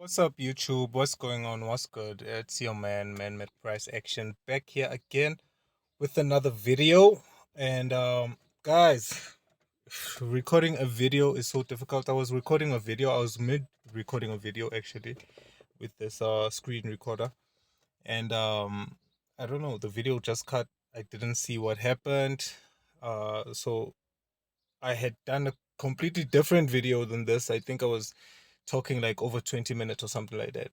What's up, YouTube? What's going on? What's good? It's your man with price action, back here again with another video. And guys, recording a video is so difficult. I was recording a video. I was mid recording a video actually with this screen recorder, and I don't know. The video just cut. I didn't see what happened. So I had done a completely different video than this. I think I was talking like over 20 minutes or something like that.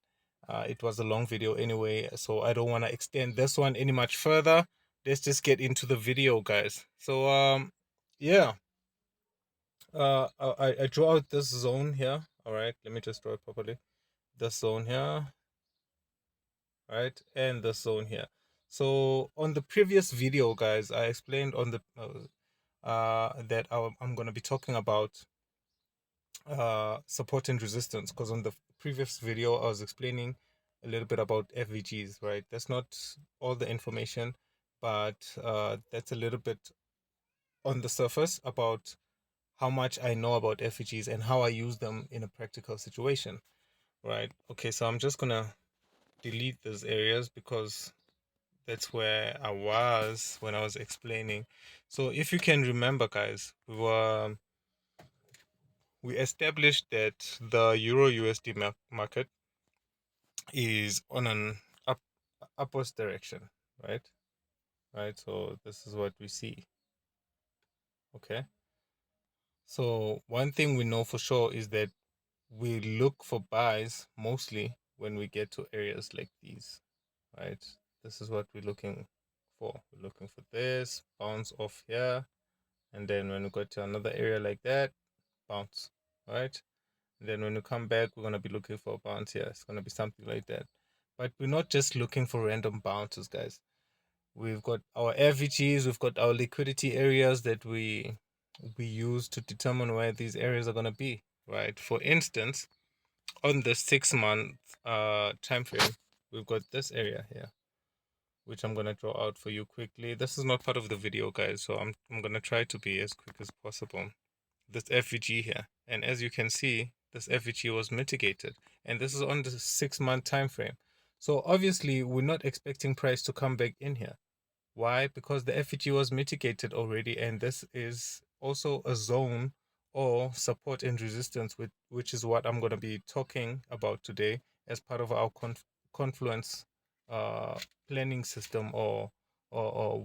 It was a long video anyway, so I don't want to extend this one any much further. Let's just get into the video, guys. So yeah, I draw out this zone here. All right, let me just draw it properly. This zone here, right, and this zone here. So on the previous video, guys, I explained on the that I'm going to be talking about support and resistance, because on the previous video I was explaining a little bit about FVGs, right? That's not all the information, but that's a little bit on the surface about how much I know about FVGs and how I use them in a practical situation, right? Okay, so I'm just gonna delete those areas because that's where I was when I was explaining. So if you can remember, guys, we established that the Euro USD market is on an upwards direction, right? Right. So this is what we see. Okay. So one thing we know for sure is that we look for buys mostly when we get to areas like these, right? This is what we're looking for. We're looking for this bounce off here, and then when we go to another area like that, bounce, right? And then when we come back, we're gonna be looking for a bounce here. It's gonna be something like that. But we're not just looking for random bounces, guys. We've got our FVGs, we've got our liquidity areas that we use to determine where these areas are gonna be, right? For instance, on the 6 month time frame, we've got this area here, which I'm gonna draw out for you quickly. This is not part of the video, guys, so I'm gonna try to be as quick as possible. This FVG here, and as you can see, this FVG was mitigated, and this is on the 6 month time frame. So obviously we're not expecting price to come back in here. Why? Because the FEG was mitigated already, and this is also a zone or support and resistance, which is what I'm going to be talking about today as part of our confluence uh, planning system, or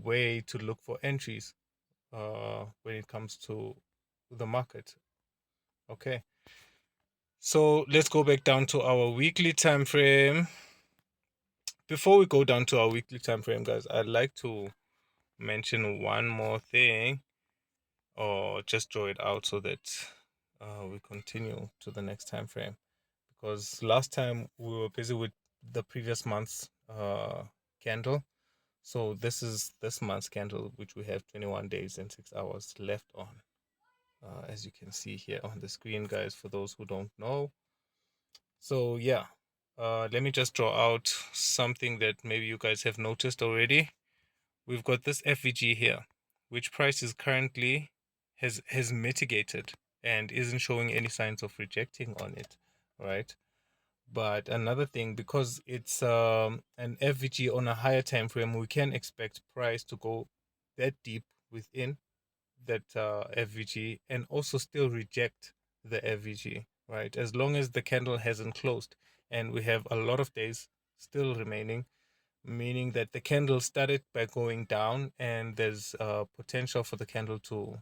way to look for entries when it comes to the market. Okay, so let's go back down to our weekly time frame. Before we go down to our weekly time frame, guys, I'd like to mention one more thing, or just draw it out so that we continue to the next time frame, because last time we were busy with the previous month's candle. So this is this month's candle, which we have 21 days and 6 hours left on, as you can see here on the screen, guys, for those who don't know. So yeah, let me just draw out something that maybe you guys have noticed already. We've got this FVG here, which price is currently has mitigated and isn't showing any signs of rejecting on it, right? But another thing, because it's an FVG on a higher time frame, we can expect price to go that deep within that FVG and also still reject the FVG, right? As long as the candle hasn't closed, and we have a lot of days still remaining, meaning that the candle started by going down, and there's potential for the candle to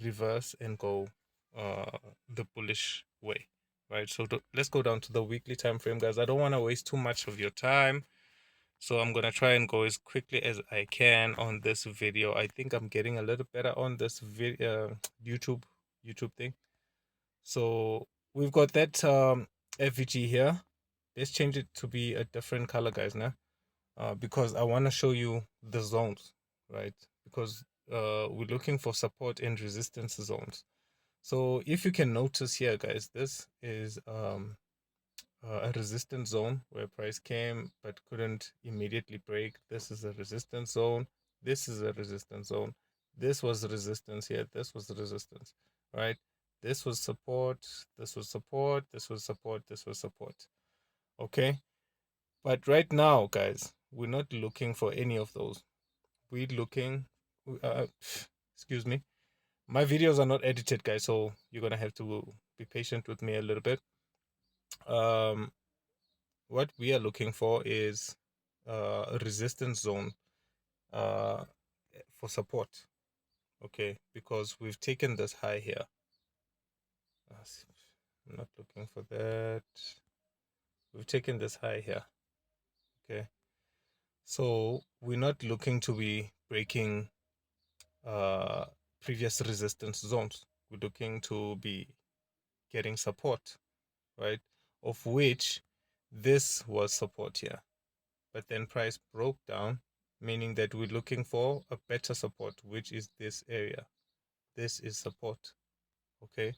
reverse and go the bullish way, right? So let's go down to the weekly time frame, guys. I don't want to waste too much of your time, so I'm gonna try and go as quickly as I can on this video. I think I'm getting a little better on this video, YouTube thing. So we've got that FVG here. Let's change it to be a different color, guys, now, because I want to show you the zones, right? Because we're looking for support and resistance zones. So if you can notice here, guys, this is a resistance zone where price came but couldn't immediately break. This is a resistance zone. This is a resistance zone. This was resistance here. This was resistance, right? This was support, this was support, this was support, this was support. Okay. But right now, guys, we're not looking for any of those. We're looking, uh, excuse me. My videos are not edited, guys, so you're gonna have to be patient with me a little bit. What we are looking for is a resistance zone for support. Okay, because we've taken this high here. I'm not looking for that. We've taken this high here. Okay, so we're not looking to be breaking uh, previous resistance zones. We're looking to be getting support, right? Of which this was support here. But then price broke down, meaning that we're looking for a better support, which is this area. This is support. Okay.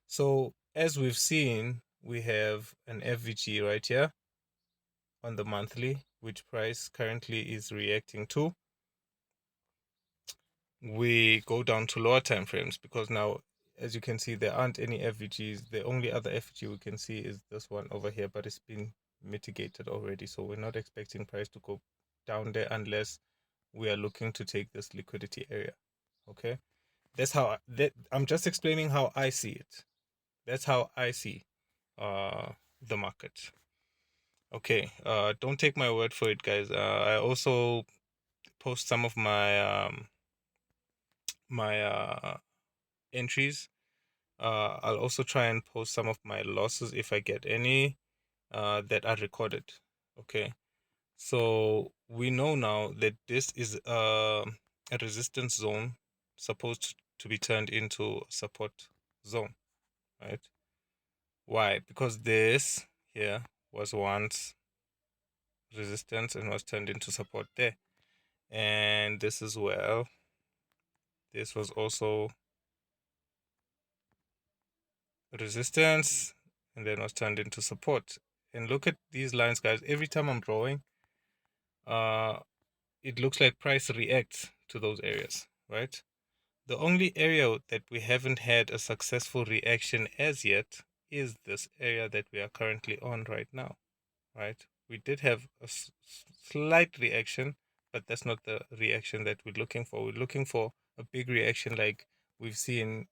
So as we've seen, we have an FVG right here on the monthly, which price currently is reacting to. We go down to lower time frames because now, as you can see, there aren't any FVGs. The only other FVG we can see is this one over here, but it's been mitigated already. So we're not expecting price to go down there unless we are looking to take this liquidity area. Okay, that's how I'm just explaining how I see it. That's how I see the market. Okay, don't take my word for it, guys. I also post some of my entries. I'll also try and post some of my losses if I get any that are recorded. Okay, so we know now that this is a resistance zone supposed to be turned into a support zone, right? Why? Because this here was once resistance and was turned into support there. And this as well, this was also resistance and then was turned into support. And look at these lines, guys. Every time I'm drawing, uh, it looks like price reacts to those areas, right? The only area that we haven't had a successful reaction as yet is this area that we are currently on right now, right? We did have a slight reaction, but that's not the reaction that we're looking for. We're looking for a big reaction like we've seen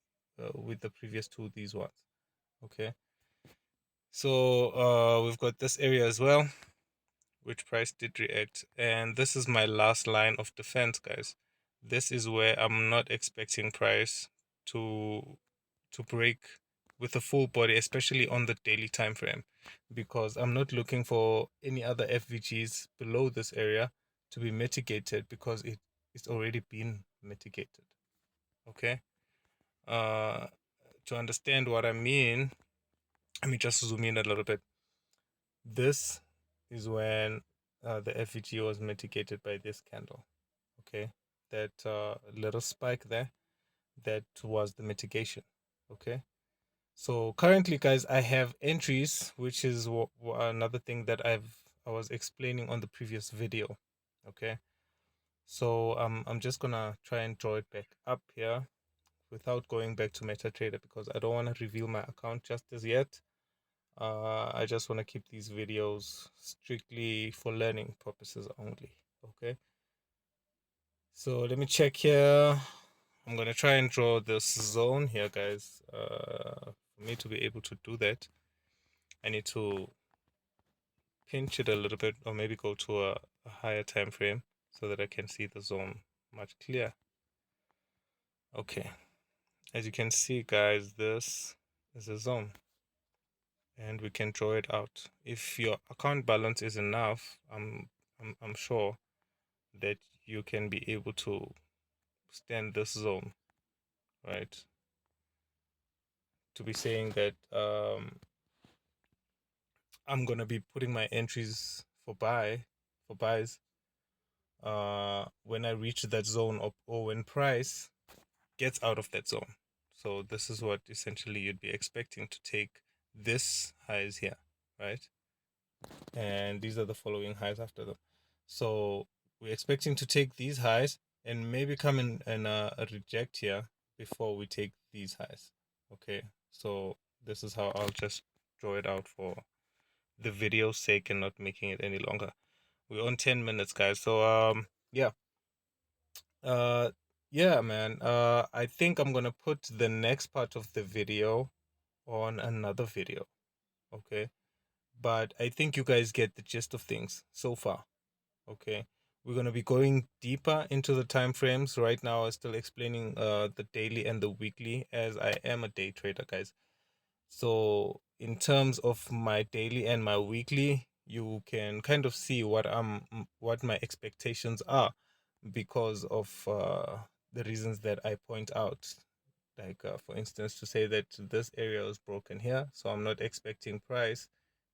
with the previous two, these ones. Okay. So we've got this area as well, which price did react. And this is my last line of defense, guys. This is where I'm not expecting price to break with a full body, especially on the daily time frame, because I'm not looking for any other FVGs below this area to be mitigated because it's already been mitigated. Okay. Uh, to understand what I mean, let me just zoom in a little bit. This is when the FVG was mitigated by this candle. Okay, that little spike there, that was the mitigation. Okay, so currently, guys, I have entries, which is another thing that I was explaining on the previous video. Okay, so I'm just gonna try and draw it back up here without going back to MetaTrader because I don't want to reveal my account just as yet. I just want to keep these videos strictly for learning purposes only. Okay, so let me check here. I'm gonna try and draw this zone here, guys. For me to be able to do that, I need to pinch it a little bit or maybe go to a higher time frame so that I can see the zone much clearer. Okay, as you can see, guys, this is a zone and we can draw it out. If your account balance is enough, I'm sure that you can be able to stand this zone, right? To be saying that I'm gonna be putting my entries for buys when I reach that zone or when price gets out of that zone. So this is what essentially you'd be expecting to take this highs here, right? And these are the following highs after them. So we're expecting to take these highs and maybe come in and a reject here before we take these highs. Okay, So this is how I'll just draw it out for the video's sake and not making it any longer. We're on 10 minutes, guys. So yeah. Uh yeah, man. I think I'm gonna put the next part of the video on another video. Okay. But I think you guys get the gist of things so far. Okay. We're gonna be going deeper into the time frames. Right now I'm still explaining the daily and the weekly, as I am a day trader, guys. So in terms of my daily and my weekly, you can kind of see what my expectations are because of the reasons that I point out. Like for instance, to say that this area is broken here, so I'm not expecting price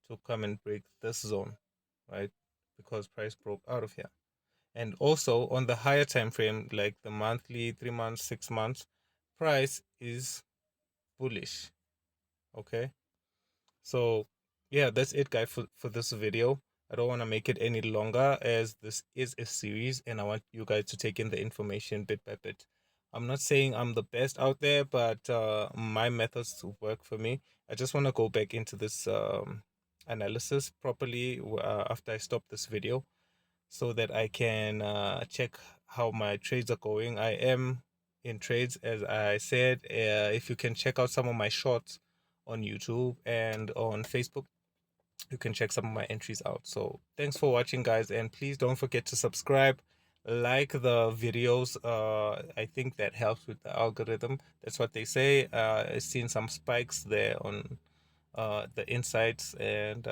to come and break this zone, right? Because price broke out of here. And also on the higher time frame, like the monthly, 3 months, 6 months, price is bullish. Okay. So yeah, that's it, guys, for this video. I don't want to make it any longer, as this is a series and I want you guys to take in the information bit by bit. I'm not saying I'm the best out there, but my methods work for me. I just want to go back into this analysis properly after I stop this video, so that I can check how my trades are going. I am in trades, as I said. If you can check out some of my shorts on YouTube and on Facebook, you can check some of my entries out. So thanks for watching, guys, and please don't forget to subscribe, like the videos. I think that helps with the algorithm. That's what they say. I've seen some spikes there on the insights, and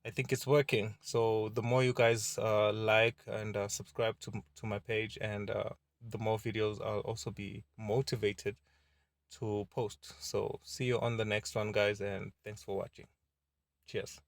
I think it's working. So the more you guys like and subscribe to my page, and the more videos I'll also be motivated to post. So see you on the next one, guys, and thanks for watching. Cheers.